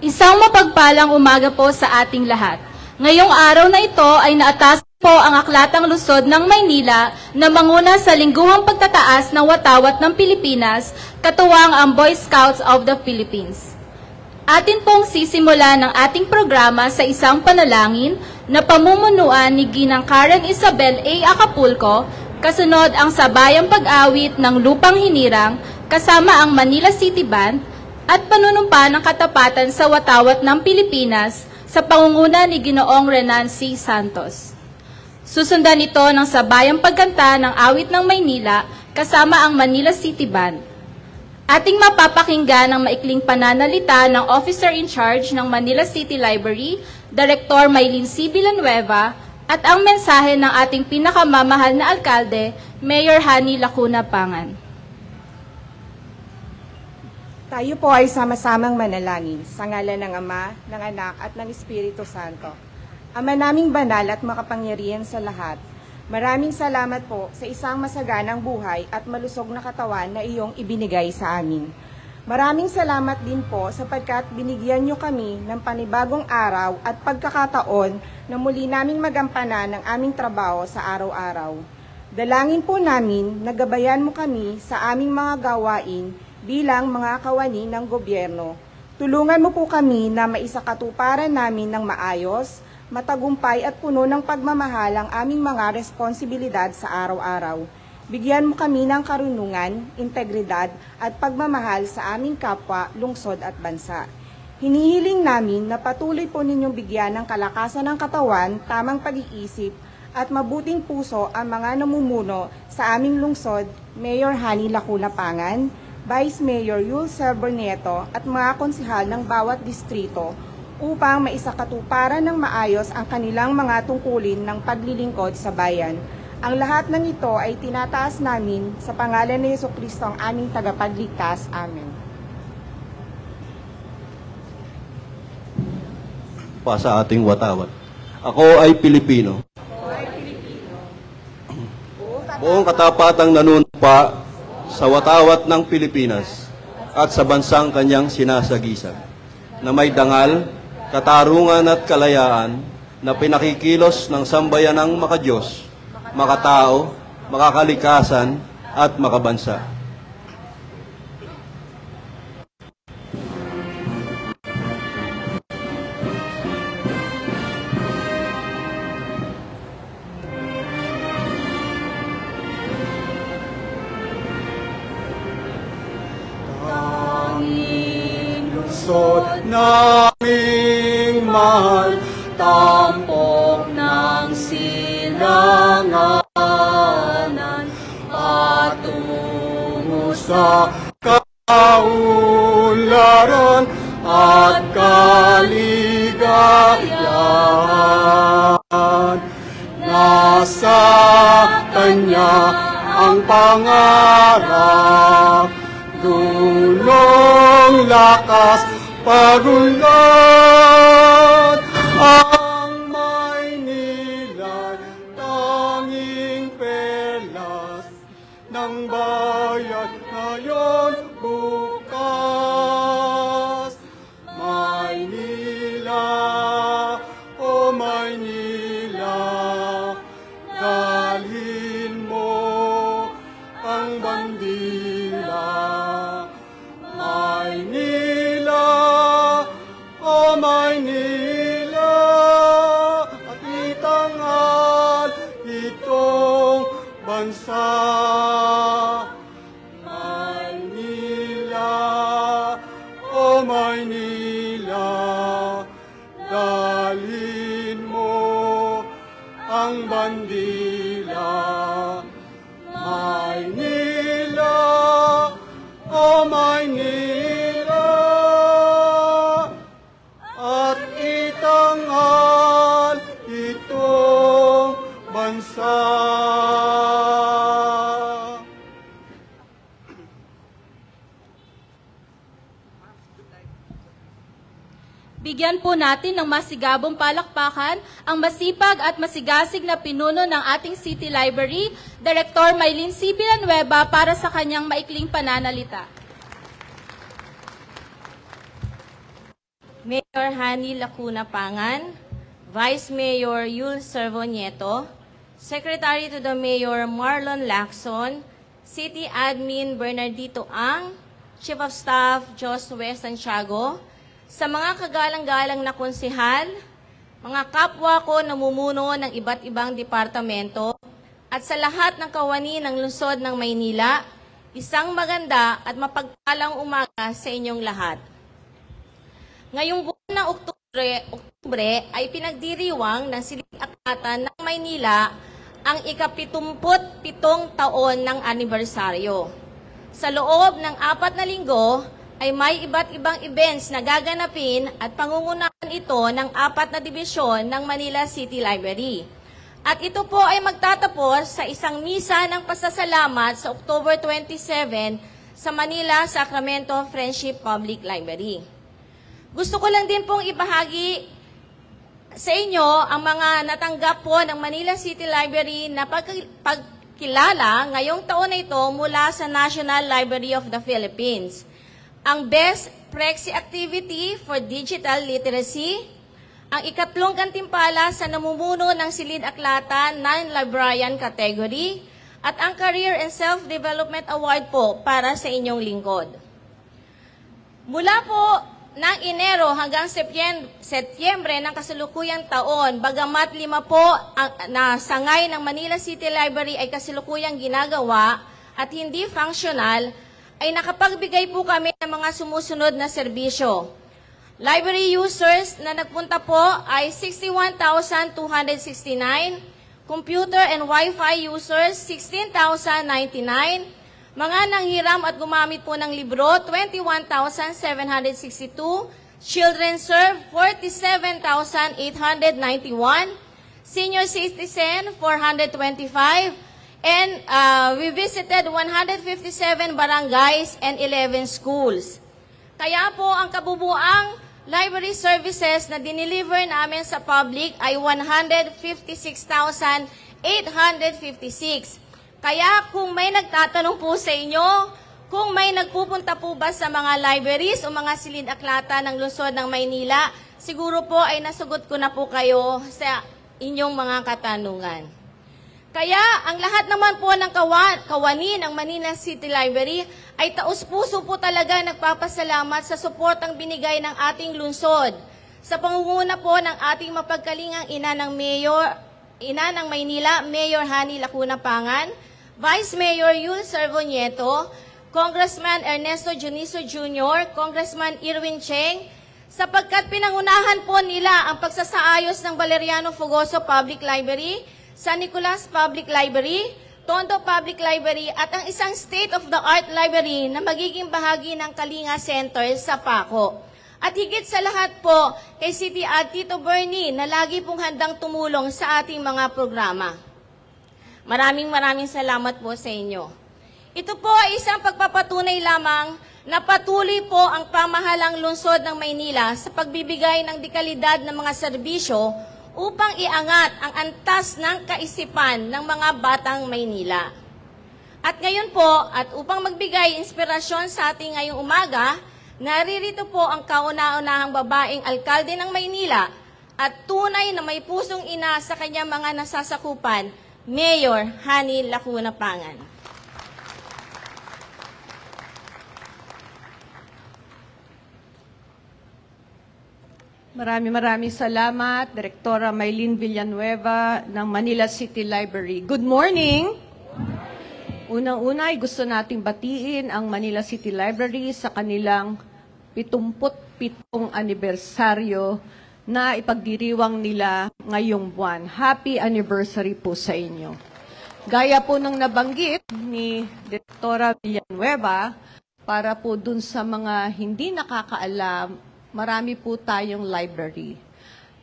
Isang mapagpalang umaga po sa ating lahat. Ngayong araw na ito ay naatasan po ang Aklatang Lungsod ng Maynila na manguna sa lingguhang pagtataas ng watawat ng Pilipinas, katuwang ang Boy Scouts of the Philippines. Atin pong sisimula ng ating programa sa isang panalangin na pamumunuan ni Ginang Karen Isabel A. Acapulco, kasunod ang sabayang pag-awit ng Lupang Hinirang kasama ang Manila City Band at panunumpa ng katapatan sa watawat ng Pilipinas sa pangunguna ni Ginoong Renan C. Santos. Susundan ito ng sabayang pagkanta ng awit ng Maynila kasama ang Manila City Band. Ating mapapakinggan ang maikling pananalita ng Officer in Charge ng Manila City Library, Director Maylin C. Villanueva, at ang mensahe ng ating pinakamamahal na alkalde, Mayor Hani Lacuna Pangan. Tayo po ay sama-samang manalangin sa ngalan ng Ama, ng Anak at ng Espiritu Santo. Ama naming banal at makapangyarihan sa lahat, maraming salamat po sa isang masaganang buhay at malusog na katawan na iyong ibinigay sa amin. Maraming salamat din po sapagkat binigyan niyo kami ng panibagong araw at pagkakataon na muli naming magampanan ang aming trabaho sa araw-araw. Dalangin po namin na gabayan mo kami sa aming mga gawain bilang mga kawani ng gobyerno. Tulungan mo po kami na maisakatuparan namin ng maayos, matagumpay at puno ng pagmamahal ang aming mga responsibilidad sa araw-araw. Bigyan mo kami ng karunungan, integridad at pagmamahal sa aming kapwa, lungsod at bansa. Hinihiling namin na patuloy po ninyong bigyan ng kalakasan ng katawan, tamang pag-iisip at mabuting puso ang mga namumuno sa aming lungsod, Mayor Hani Lacuna Pangan, Vice Mayor Yul Serborneto at mga konsehal ng bawat distrito upang maisakatuparan ng maayos ang kanilang mga tungkulin ng paglilingkod sa bayan. Ang lahat ng ito ay tinataas namin sa pangalan ni Jesucristo ang aming tagapagligtas. Amen. Pa sa ating watawat. Ako ay Pilipino. Buong katapatang nanunumpa sa watawat ng Pilipinas at sa bansang kanyang sinasagisag, na may dangal, katarungan at kalayaan na pinakikilos ng sambayanang makadiyos, makatao, makakalikasan at makabansa. Lungsod naming mahal, tampok ng silanganan, patungo sa kaunlaran at kaligayahan. Nasa Kanya ang pangarap, tulong, lakas, pagunlad. Ang Maynila, tanging perlas ng bayan ngayon bukas. Maynila, o Maynila, dalhin mo ang bandila. Maynila, o Maynila, at itangal itong bansa. Maynila, o Maynila, dalhin mo ang bandila. Maynila, o Maynila, at itangal itong bansa. Bigyan po natin ng masigabong palakpakan ang masipag at masigasig na pinuno ng ating City Library, Director Maylin C. Villanueva, para sa kanyang maikling pananalita. Mayor Hani Lacuna Pangan, Vice Mayor Yul Servo Nieto, Secretary to the Mayor Marlon Lacson, City Admin Bernardito Ang, Chief of Staff Josue Santiago, sa mga kagalang-galang na konsehal, mga kapwa ko namumuno ng iba't ibang departamento, at sa lahat ng kawani ng lungsod ng Maynila, isang maganda at mapagpalang umaga sa inyong lahat. Ngayong buwan ng Oktubre ay pinagdiriwang ng Silid-Aklatan ng Maynila ang ika-77 taon ng anibersaryo. Sa loob ng 4 na linggo ay may iba't ibang events na gaganapin at pangungunahan ito ng 4 na dibisyon ng Manila City Library. At ito po ay magtatapos sa isang misa ng pasasalamat sa October 27 sa Manila Sacramento Friendship Public Library. Gusto ko lang din pong ibahagi sa inyo ang mga natanggap po ng Manila City Library na pagkilala ngayong taon na ito mula sa National Library of the Philippines. Ang Best Prexy Activity for Digital Literacy, ang ikatlong gantimpala sa namumuno ng Silid-Aklatan non-librarian category, at ang Career and Self-Development Award po para sa inyong lingkod. Mula po ng Enero hanggang Setyembre ng kasalukuyang taon, bagamat 5 po na sangay ng Manila City Library ay kasalukuyang ginagawa at hindi functional, ay nakapagbigay po kami ng mga sumusunod na serbisyo. Library users na nagpunta po ay 61,269, computer and Wi-Fi users 16,099, mga nanghiram at gumamit po ng libro 21,762, children served 47,891, senior citizen 425, and we visited 157 barangays and 11 schools. Kaya po ang kabubuang library services na dineliver namin sa public ay 156,856. Kaya kung may nagtatanong po sa inyo, kung may nagpupunta po ba sa mga libraries o mga silid-aklatan ng lungsod ng Maynila, siguro po ay nasagot ko na po kayo sa inyong mga katanungan. Kaya ang lahat naman po ng kawani ng Manila City Library ay taus-puso po talaga nagpapasalamat sa suportang binigay ng ating lungsod. Sa pangunguna po ng ating mapagkalingang ina ng Maynila, Mayor Hani Lacuna Pangan, Vice Mayor Yul Servo Nieto, Congressman Ernesto Juniso Jr., Congressman Irwin Cheng, sapagkat pinangunahan po nila ang pagsasaayos ng Valeriano Fugoso Public Library, San Nicolas Public Library, Tondo Public Library at ang isang state-of-the-art library na magiging bahagi ng Kalinga Center sa Paco. At higit sa lahat po kay City Ad Tito Bernie na lagi pong handang tumulong sa ating mga programa. Maraming salamat po sa inyo. Ito po ay isang pagpapatunay lamang na patuloy po ang pamahalang lungsod ng Maynila sa pagbibigay ng dekalidad ng mga serbisyo upang iangat ang antas ng kaisipan ng mga batang Maynila. At ngayon po, at upang magbigay inspirasyon sa ating ngayong umaga, naririto po ang kauna-unahang babaeng alkalde ng Maynila at tunay na may pusong ina sa kanyang mga nasasakupan, Mayor Hani Lacuna Pangan. Maraming salamat, Direktora Maylene Villanueva ng Manila City Library. Good morning! Unang-una ay gusto nating batiin ang Manila City Library sa kanilang 77 anibersaryo na ipagdiriwang nila ngayong buwan. Happy anniversary po sa inyo. Gaya po ng nabanggit ni Direktora Villanueva, para po dun sa mga hindi nakakaalam, marami po tayong library.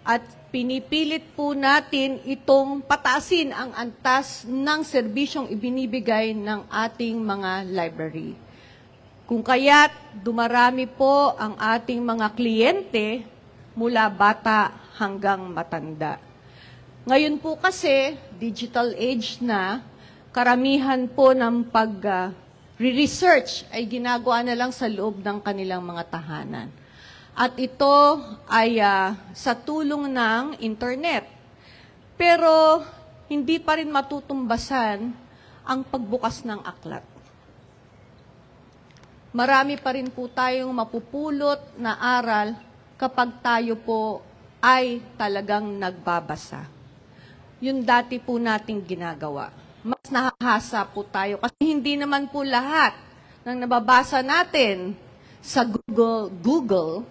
At pinipilit po natin itong pataasin ang antas ng serbisyong ibinibigay ng ating mga library. Kung kaya't dumarami po ang ating mga kliyente mula bata hanggang matanda. Ngayon po kasi, digital age na, karamihan po ng pag-research ay ginagawa na lang sa loob ng kanilang mga tahanan. At ito ay sa tulong ng internet. Pero hindi pa rin matutumbasan ang pagbukas ng aklat. Marami pa rin po tayong mapupulot na aral kapag tayo po ay talagang nagbabasa. Yun dati po nating ginagawa. Mas nahahasa po tayo kasi hindi naman po lahat ng nababasa natin sa Google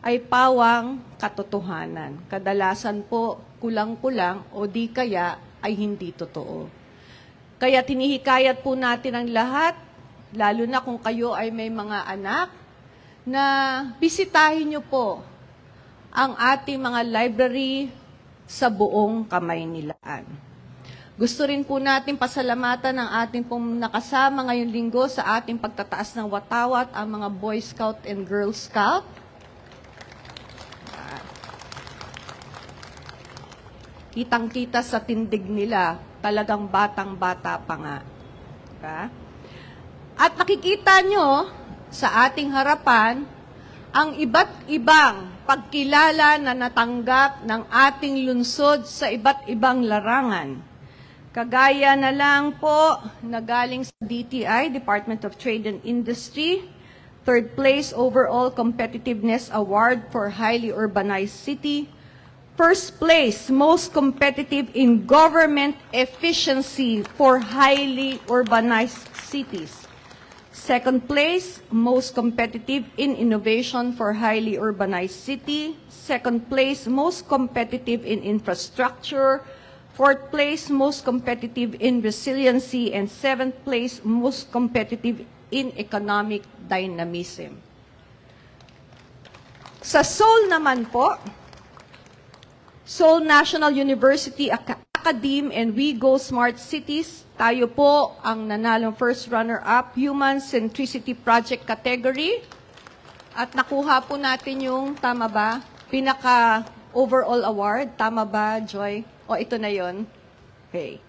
ay pawang katotohanan. Kadalasan po kulang-kulang o di kaya ay hindi totoo. Kaya tinihikayat po natin ang lahat, lalo na kung kayo ay may mga anak, na bisitahin niyo po ang ating mga library sa buong Kamaynilaan. Gusto rin po natin pasalamatan ang ating pong nakasama ngayong linggo sa ating pagtataas ng watawat, ang mga Boy Scout and Girl Scout. Kitang-kita sa tindig nila, talagang batang-bata pa nga. Diba? At nakikita nyo sa ating harapan ang iba't ibang pagkilala na natanggap ng ating lungsod sa iba't ibang larangan. Kagaya na lang po na galing sa DTI, Department of Trade and Industry, 3rd place overall competitiveness award for highly urbanized city. 1st place, most competitive in government efficiency for highly urbanized cities. 2nd place, most competitive in innovation for highly urbanized city. 2nd place, most competitive in infrastructure. 4th place, most competitive in resiliency. And 7th place, most competitive in economic dynamism. Sa Seoul naman po, Seoul National University Academe and We Go Smart Cities, tayo po ang nanalong first runner-up Human Centricity Project category. At nakuha po natin yung, tama ba, pinaka-overall award. Tama ba, Joy? O, ito na yon. Okay.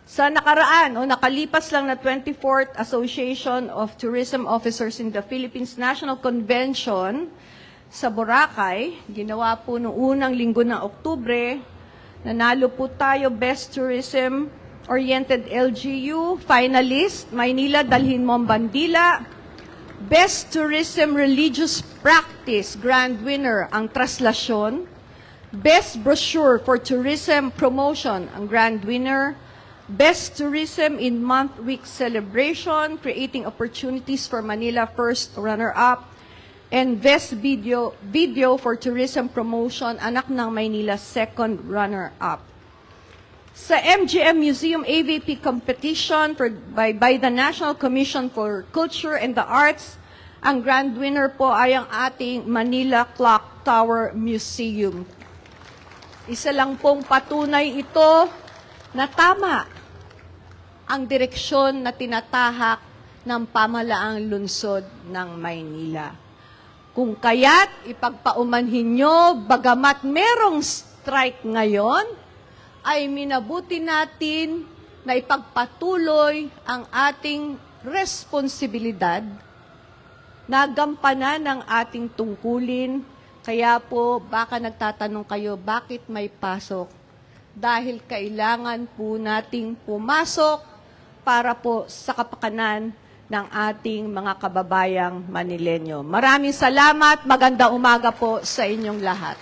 Sa nakaraan, o nakalipas lang na 24th Association of Tourism Officers in the Philippines National Convention, sa Boracay, ginawa po noong unang linggo ng Oktubre, nanalo po tayo Best Tourism Oriented LGU, finalist, Maynila, dalhin mo ang bandila. Best Tourism Religious Practice, grand winner, ang Traslasyon. Best Brochure for Tourism Promotion, ang grand winner. Best Tourism in Month Week Celebration, Creating Opportunities for Manila, first runner-up. And Best Video for Tourism Promotion, Anak ng Maynila, second runner-up. Sa MGM Museum AVP Competition by the National Commission for Culture and the Arts, ang grand winner po ay ang ating Manila Clock Tower Museum. Isa lang pong patunay ito na tama ang direksyon na tinatahak ng pamahalaang lungsod ng Maynila. Kung kaya't ipagpaumanhin nyo, bagamat merong strike ngayon, ay minabuti natin na ipagpatuloy ang ating responsibilidad na gampanan ng ating tungkulin. Kaya po, baka nagtatanong kayo, bakit may pasok? Dahil kailangan po nating pumasok para po sa kapakanan ng ating mga kababayang Manilenyo. Maraming salamat. Magandang umaga po sa inyong lahat.